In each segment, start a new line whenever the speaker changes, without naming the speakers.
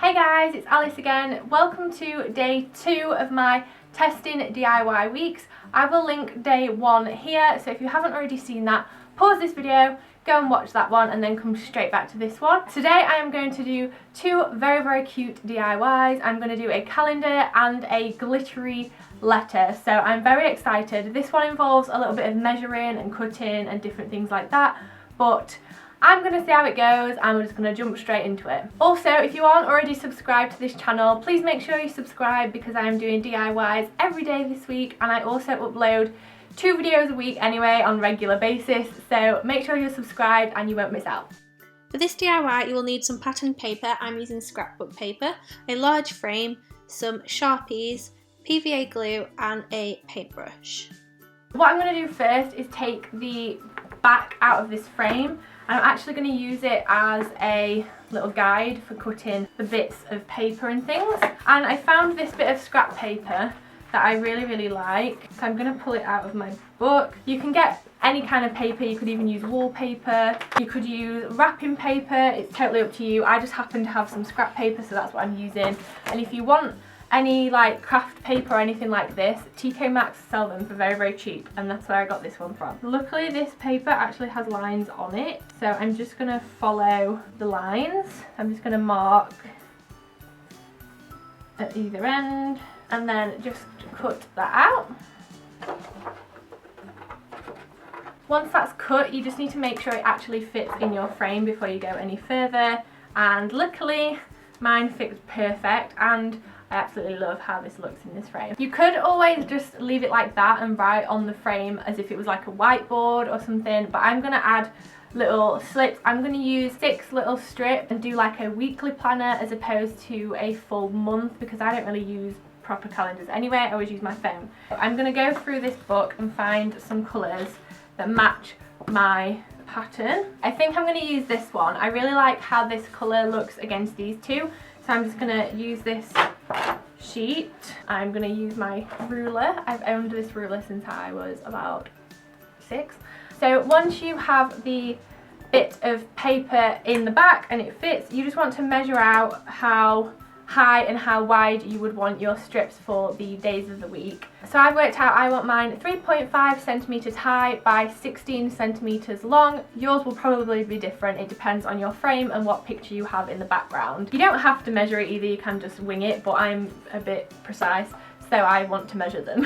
Hey guys, it's Alice again. Welcome to day 2 of my testing DIY weeks. I will link day 1 here, so if you haven't already seen that, pause this video, go and watch that one and then come straight back to this one. Today I am going to do 2 very cute DIYs. I'm going to do a calendar and a glittery letter, so I'm very excited. This one involves a little bit of measuring and cutting and different things like that, but I'm going to see how it goes and we're just going to jump straight into it. Also, if you aren't already subscribed to this channel, please make sure you subscribe because I am doing DIYs every day this week, and I also upload 2 videos a week anyway on a regular basis, so make sure you're subscribed and you won't miss out.
For this DIY you will need some pattern paper. I'm using scrapbook paper, a large frame, some Sharpies, PVA glue and a paintbrush.
What I'm going to do first is take the back out of this frame. I'm actually going to use it as a little guide for cutting the bits of paper and things. And I found this bit of scrap paper that I really like. So I'm going to pull it out of my book. You can get any kind of paper. You could even use wallpaper. You could use wrapping paper. It's totally up to you. I just happen to have some scrap paper, so that's what I'm using. And if you want any like craft paper or anything like this, TK Maxx sell them for very cheap, and that's where I got this one from. Luckily this paper actually has lines on it, so I'm just going to follow the lines. I'm just going to mark at either end and then just cut that out. Once that's cut, you just need to make sure it actually fits in your frame before you go any further, and luckily mine fits perfect and I absolutely love how this looks in this frame. You could always just leave it like that and write on the frame as if it was like a whiteboard or something, but I'm going to add little slips. I'm going to use 6 little strips and do like a weekly planner as opposed to a full month, because I don't really use proper calendars anyway. I always use my phone. I'm going to go through this book and find some colours that match my pattern. I think I'm going to use this one. I really like how this colour looks against these two, so I'm just going to use this sheet. I'm going to use my ruler. I've owned this ruler since I was about 6. So once you have the bit of paper in the back and it fits, you just want to measure out how high and how wide you would want your strips for the days of the week. So I've worked out I want mine 3.5 centimetres high by 16 centimetres long. Yours will probably be different. It depends on your frame and what picture you have in the background. You don't have to measure it either, you can just wing it, but I'm a bit precise, so I want to measure them.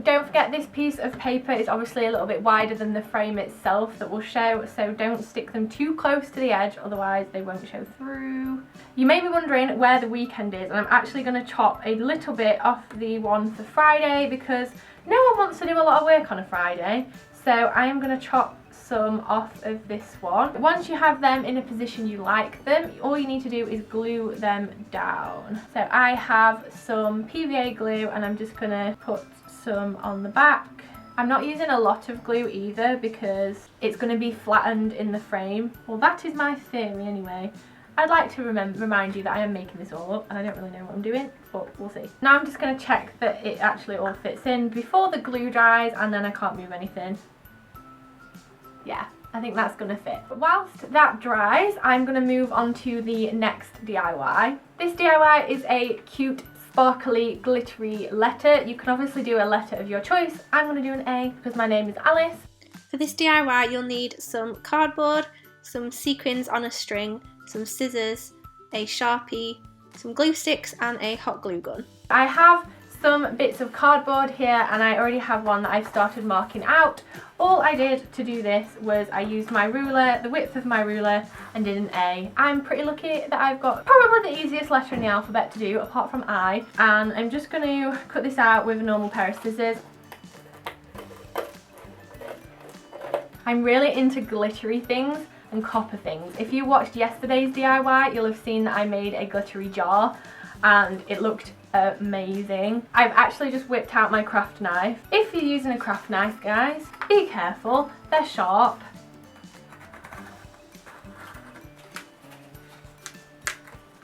Don't forget, this piece of paper is obviously a little bit wider than the frame itself that will show, so don't stick them too close to the edge, otherwise they won't show through. You may be wondering where the weekend is, and I'm actually going to chop a little bit off the one for Friday because no one wants to do a lot of work on a Friday, so I am going to chop some off of this one. Once you have them in a position you like them, all you need to do is glue them down. So I have some PVA glue and I'm just going to put some on the back. I'm not using a lot of glue either because it's going to be flattened in the frame. Well, that is my theory anyway. I'd like to remind you that I am making this all up and I don't really know what I'm doing, but we'll see. Now I'm just going to check that it actually all fits in before the glue dries, and then I can't move anything. Yeah, I think that's going to fit. But whilst that dries, I'm going to move on to the next DIY. This DIY is a cute sparkly glittery letter. You can obviously do a letter of your choice. I'm going to do an A because my name is Alice.
For this DIY you'll need some cardboard, some sequins on a string, some scissors, a Sharpie, some glue sticks and a hot glue gun. I have some bits of cardboard here and I already have one that I've started marking out. All I did to do this was I used my ruler, the width of my ruler, and did an A. I'm pretty lucky that I've got probably the easiest letter in the alphabet to do apart from I, and I'm just going to cut this out with a normal pair of scissors. I'm really into glittery things and copper things. If you watched yesterday's DIY, you'll have seen that I made a glittery jar and it looked amazing. I've actually just whipped out my craft knife. If you're using a craft knife, guys, be careful, they're sharp.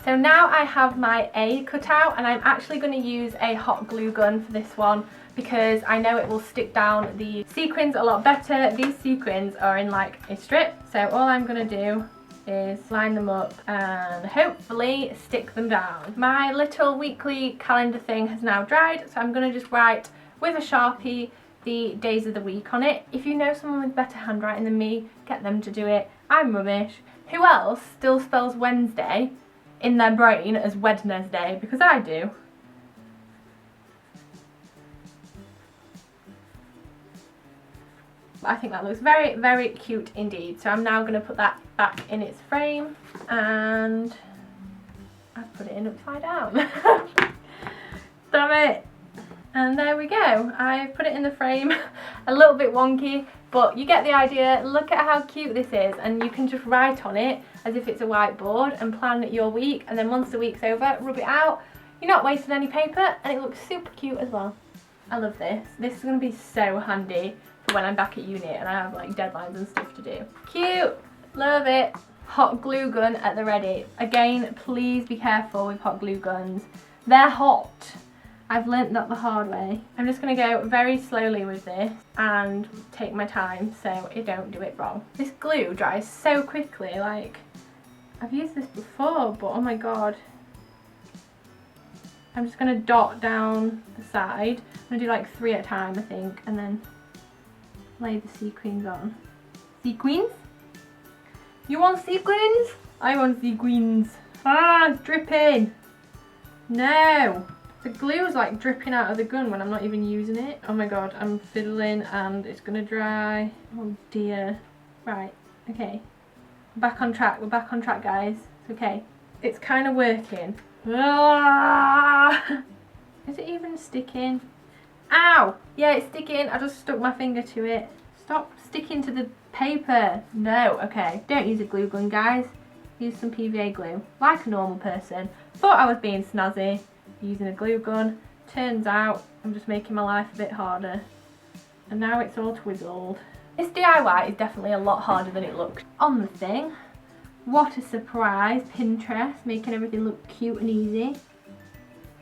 So now I have my A cut out, and I'm actually going to use a hot glue gun for this one
because I know it will stick down the sequins a lot better. These sequins are in like a strip, so all I'm going to do is line them up and hopefully stick them down. My little weekly calendar thing has now dried, so I'm going to just write with a Sharpie the days of the week on it. If you know someone with better handwriting than me, get them to do it. I'm rubbish. Who else still spells Wednesday in their brain as Wednesday? Because I do. I think that looks very, very cute indeed. So I'm now going to put that back in its frame, and I've put it in upside down. Damn it. And there we go. I've put it in the frame. A little bit wonky, but you get the idea. Look at how cute this is, and you can just write on it as if it's a whiteboard and plan your week, and then once the week's over, rub it out. You're not wasting any paper, and it looks super cute as well. I love this. This is going to be so handy for when I'm back at uni and I have like deadlines and stuff to do. Cute! Love it! Hot glue gun at the ready. Again, please be careful with hot glue guns. They're hot. I've learnt that the hard way. I'm just going to go very slowly with this and take my time so I don't do it wrong. This glue dries so quickly, like, I've used this before, but oh my god. I'm just going to dot down the side. I'm going to do like 3 at a time, I think, and then lay the sequins on. Sequins? You want sequins? I want sequins. Ah, it's dripping. No. The glue is like dripping out of the gun when I'm not even using it. Oh my god, I'm fiddling and it's gonna dry. Oh dear. Right, okay. We're back on track. We're back on track, guys. It's okay. It's kind of working. Ah! Is it even sticking? Ow! Yeah, it's sticking. I just stuck my finger to it. Stop sticking to the paper. No, okay. Don't use a glue gun, guys. Use some PVA glue. Like a normal person. Thought I was being snazzy using a glue gun. Turns out I'm just making my life a bit harder. And now it's all twizzled. This DIY is definitely a lot harder than it looked on the thing. What a surprise. Pinterest making everything look cute and easy.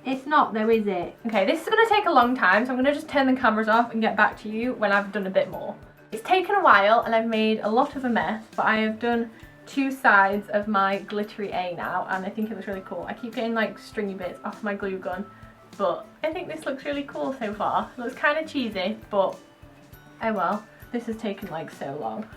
It's not though, is it? Okay, this is going to take a long time, so I'm going to just turn the cameras off and get back to you when I've done a bit more. It's taken a while and I've made a lot of a mess, but I have done 2 sides of my glittery A now, and I think it looks really cool. I keep getting like stringy bits off my glue gun, but I think this looks really cool so far. It looks kind of cheesy, but oh well. This has taken like so long.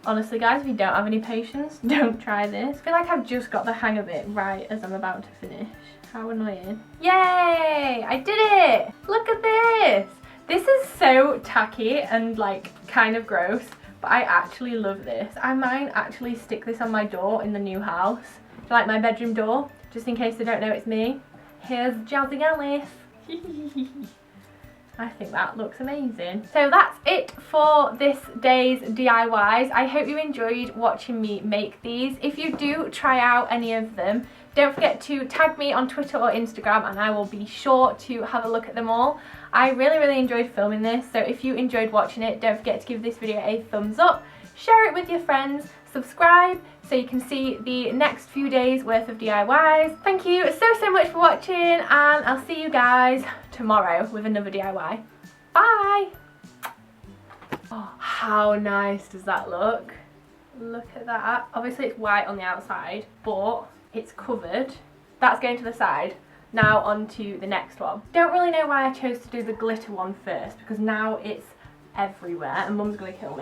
Honestly guys, if you don't have any patience, don't try this. I feel like I've just got the hang of it right as I'm about to finish. How annoying. Yay! I did it! Look at this! This is so tacky and like kind of gross, but I actually love this. I might actually stick this on my door in the new house. Like my bedroom door, just in case they don't know it's me. Here's Jazzy Alice. I think that looks amazing. So that's it for this day's DIYs. I hope you enjoyed watching me make these. If you do try out any of them, don't forget to tag me on Twitter or Instagram and I will be sure to have a look at them all. I really enjoyed filming this, so if you enjoyed watching it, don't forget to give this video a thumbs up, share it with your friends, subscribe so you can see the next few days worth of DIYs. Thank you so much for watching, and I'll see you guys tomorrow with another DIY. Bye! Oh, how nice does that look? Look at that. Obviously it's white on the outside, but it's covered. That's going to the side. Now on to the next one. Don't really know why I chose to do the glitter one first, because now it's everywhere and Mum's gonna kill me.